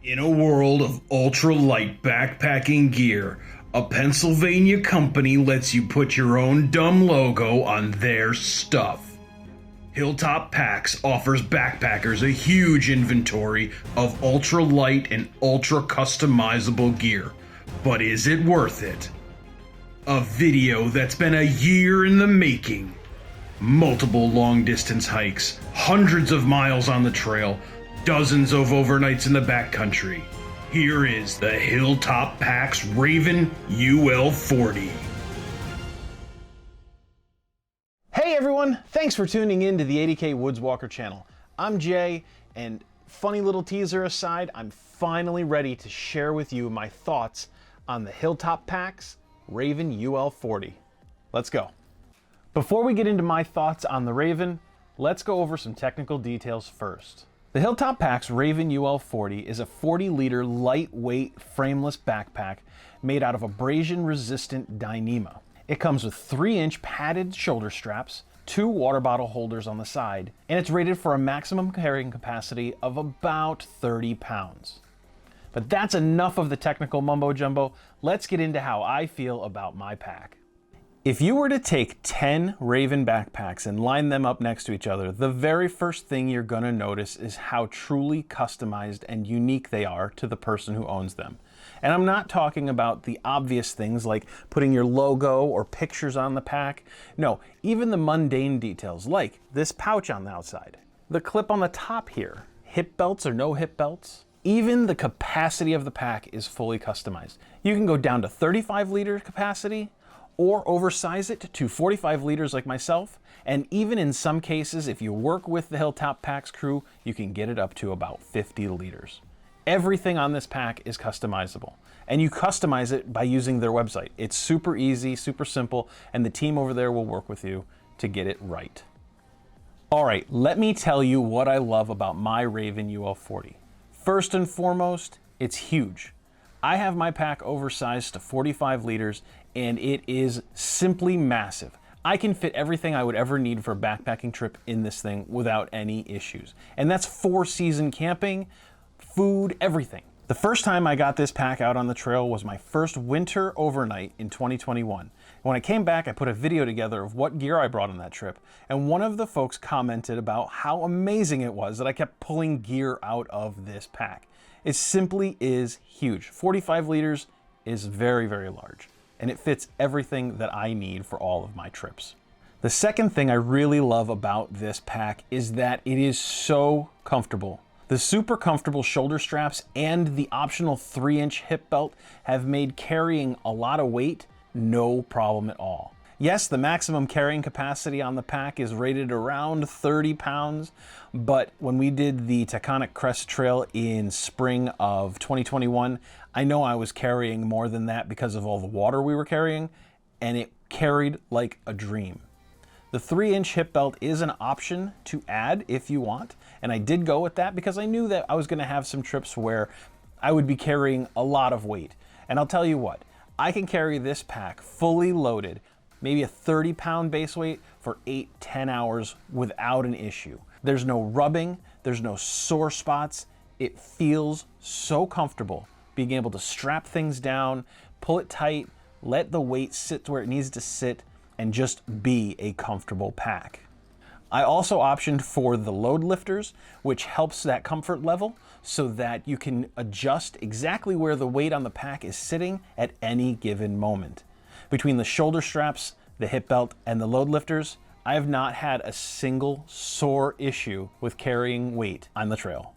In a world of ultralight backpacking gear, a Pennsylvania company lets you put your own dumb logo on their stuff. Hilltop Packs offers backpackers a huge inventory of ultralight and ultra customizable gear. But is it worth it? A video that's been a year in the making. Multiple long distance hikes, hundreds of miles on the trail, dozens of overnights in the backcountry. Here is the Hilltop Packs Raven UL40. Hey everyone, thanks for tuning in to the 80K Woodswalker channel. I'm Jay, and funny little teaser aside, I'm finally ready to share with you my thoughts on the Hilltop Packs Raven UL40. Let's go. Before we get into my thoughts on the Raven, let's go over some technical details first. The Hilltop Packs Raven UL40 is a 40-liter lightweight frameless backpack made out of abrasion-resistant Dyneema. It comes with 3-inch padded shoulder straps, 2 water bottle holders on the side, and it's rated for a maximum carrying capacity of about 30 pounds. But that's enough of the technical mumbo-jumbo. Let's get into how I feel about my pack. If you were to take 10 Raven backpacks and line them up next to each other, the very first thing you're gonna notice is how truly customized and unique they are to the person who owns them. And I'm not talking about the obvious things like putting your logo or pictures on the pack. No, even the mundane details like this pouch on the outside, the clip on the top here, hip belts or no hip belts. Even the capacity of the pack is fully customized. You can go down to 35 liter capacity or oversize it to 45 liters like myself, and even in some cases, if you work with the Hilltop Packs crew, you can get it up to about 50 liters. Everything on this pack is customizable, and you customize it by using their website. It's super easy, super simple, and the team over there will work with you to get it right. All right, let me tell you what I love about my Raven UL40. First and foremost, it's huge. I have my pack oversized to 45 liters, and it is simply massive. I can fit everything I would ever need for a backpacking trip in this thing without any issues. And that's 4-season camping, food, everything. The first time I got this pack out on the trail was my first winter overnight in 2021. When I came back, I put a video together of what gear I brought on that trip, and one of the folks commented about how amazing it was that I kept pulling gear out of this pack. It simply is huge. 45 liters is very, very large, and it fits everything that I need for all of my trips. The second thing I really love about this pack is that it is so comfortable. The super comfortable shoulder straps and the optional 3-inch hip belt have made carrying a lot of weight no problem at all. Yes, the maximum carrying capacity on the pack is rated around 30 pounds, but when we did the Taconic Crest Trail in spring of 2021, I know I was carrying more than that because of all the water we were carrying, and it carried like a dream. The 3-inch hip belt is an option to add if you want, and I did go with that because I knew that I was going to have some trips where I would be carrying a lot of weight. And I'll tell you what, I can carry this pack fully loaded, maybe a 30-pound base weight for 8-10 hours without an issue. There's no rubbing, there's no sore spots. It feels so comfortable being able to strap things down, pull it tight, let the weight sit where it needs to sit, and just be a comfortable pack. I also optioned for the load lifters, which helps that comfort level so that you can adjust exactly where the weight on the pack is sitting at any given moment. Between the shoulder straps, the hip belt, and the load lifters, I have not had a single sore issue with carrying weight on the trail.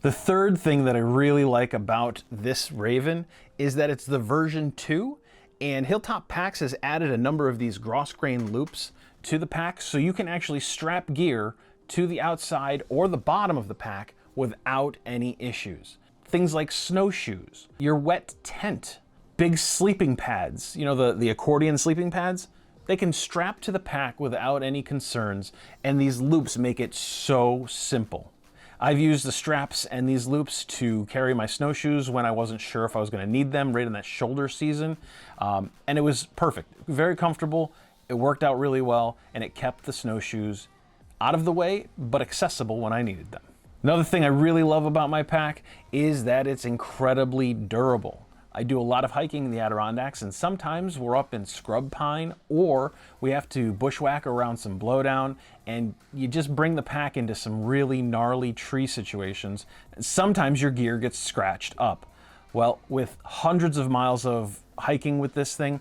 The third thing that I really like about this Raven is that it's the version 2, and Hilltop Packs has added a number of these gross-grain loops to the pack so you can actually strap gear to the outside or the bottom of the pack without any issues. Things like snowshoes, your wet tent, big sleeping pads, you know, the accordion sleeping pads, they can strap to the pack without any concerns, and these loops make it so simple. I've used the straps and these loops to carry my snowshoes when I wasn't sure if I was going to need them right in that shoulder season, and it was perfect. Very comfortable, it worked out really well, and it kept the snowshoes out of the way, but accessible when I needed them. Another thing I really love about my pack is that it's incredibly durable. I do a lot of hiking in the Adirondacks, and sometimes we're up in scrub pine or we have to bushwhack around some blowdown, and you just bring the pack into some really gnarly tree situations. Sometimes your gear gets scratched up. Well, with hundreds of miles of hiking with this thing,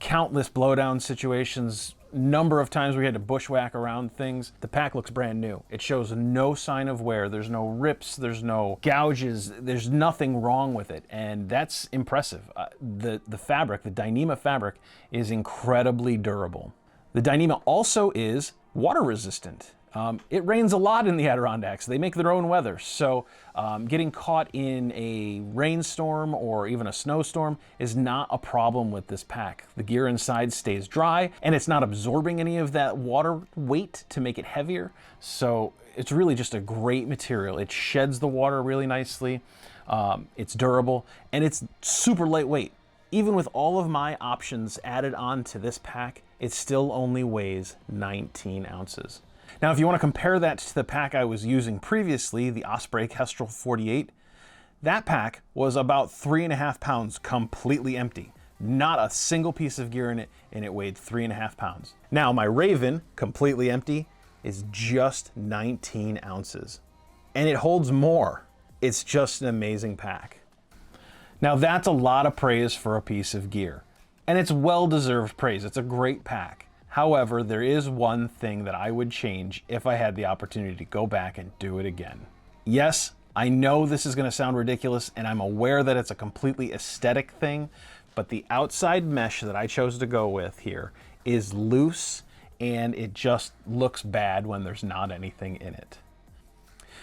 countless blowdown situations, number of times we had to bushwhack around things, the pack looks brand new. It shows no sign of wear. There's no rips, there's no gouges, there's nothing wrong with it, and that's impressive. The fabric, the Dyneema fabric, is incredibly durable. The Dyneema also is water resistant. It rains a lot in the Adirondacks. They make their own weather, so getting caught in a rainstorm or even a snowstorm is not a problem with this pack. The gear inside stays dry, and it's not absorbing any of that water weight to make it heavier, so it's really just a great material. It sheds the water really nicely, it's durable, and it's super lightweight. Even with all of my options added on to this pack, it still only weighs 19 ounces. Now, if you want to compare that to the pack I was using previously, the Osprey Kestrel 48, that pack was about 3.5 pounds completely empty. Not a single piece of gear in it, and it weighed 3.5 pounds. Now, my Raven, completely empty, is just 19 ounces. And it holds more. It's just an amazing pack. Now, that's a lot of praise for a piece of gear. And it's well-deserved praise. It's a great pack. However, there is one thing that I would change if I had the opportunity to go back and do it again. Yes, I know this is going to sound ridiculous, and I'm aware that it's a completely aesthetic thing, but the outside mesh that I chose to go with here is loose, and it just looks bad when there's not anything in it.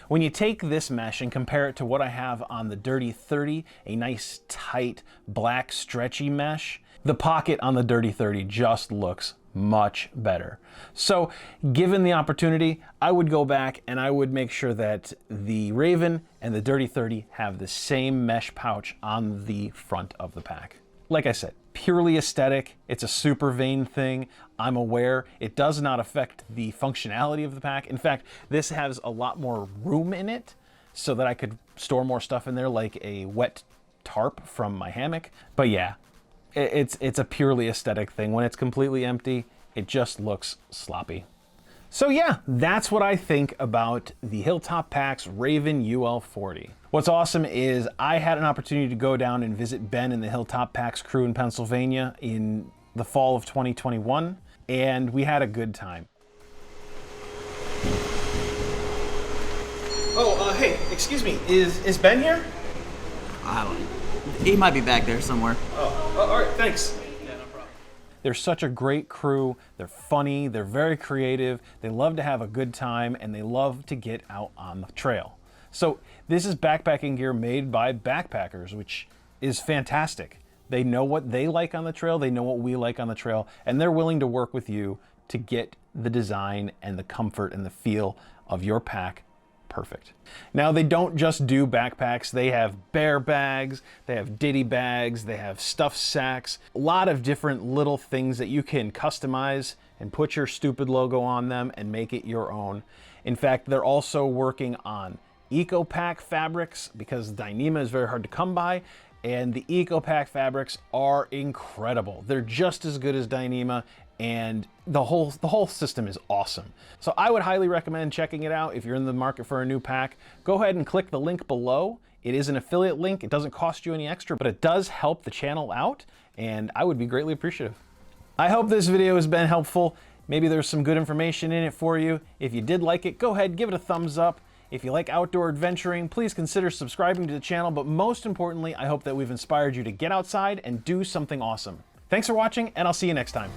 When you take this mesh and compare it to what I have on the Dirty 30, a nice tight black stretchy mesh, the pocket on the Dirty 30 just looks much better. So given the opportunity, I would go back and I would make sure that the Raven and the Dirty 30 have the same mesh pouch on the front of the pack. Like I said, purely aesthetic. It's a super vain thing. I'm aware it does not affect the functionality of the pack. In fact, this has a lot more room in it so that I could store more stuff in there, like a wet tarp from my hammock. But yeah, it's a purely aesthetic thing. When it's completely empty, it just looks sloppy. So yeah, that's what I think about the Hilltop Packs Raven UL40. What's awesome is I had an opportunity to go down and visit Ben and the Hilltop Packs crew in Pennsylvania in the fall of 2021, and we had a good time. Oh, hey, excuse me, is Ben here? I don't know. He might be back there somewhere. Oh, all right, thanks. Yeah, no problem. They're such a great crew. They're funny, they're very creative, they love to have a good time, and they love to get out on the trail. So this is backpacking gear made by backpackers, which is fantastic. They know what they like on the trail, they know what we like on the trail, and they're willing to work with you to get the design and the comfort and the feel of your pack perfect. Now, they don't just do backpacks. They have bear bags, they have ditty bags, they have stuff sacks, a lot of different little things that you can customize and put your stupid logo on them and make it your own. In fact, they're also working on eco-pack fabrics because Dyneema is very hard to come by, and the eco-pack fabrics are incredible. They're just as good as Dyneema, and the whole system is awesome. So I would highly recommend checking it out. If you're in the market for a new pack, go ahead and click the link below. It is an affiliate link. It doesn't cost you any extra, but it does help the channel out, and I would be greatly appreciative. I hope this video has been helpful. Maybe there's some good information in it for you. If you did like it, go ahead, give it a thumbs up. If you like outdoor adventuring, please consider subscribing to the channel, but most importantly, I hope that we've inspired you to get outside and do something awesome. Thanks for watching, and I'll see you next time.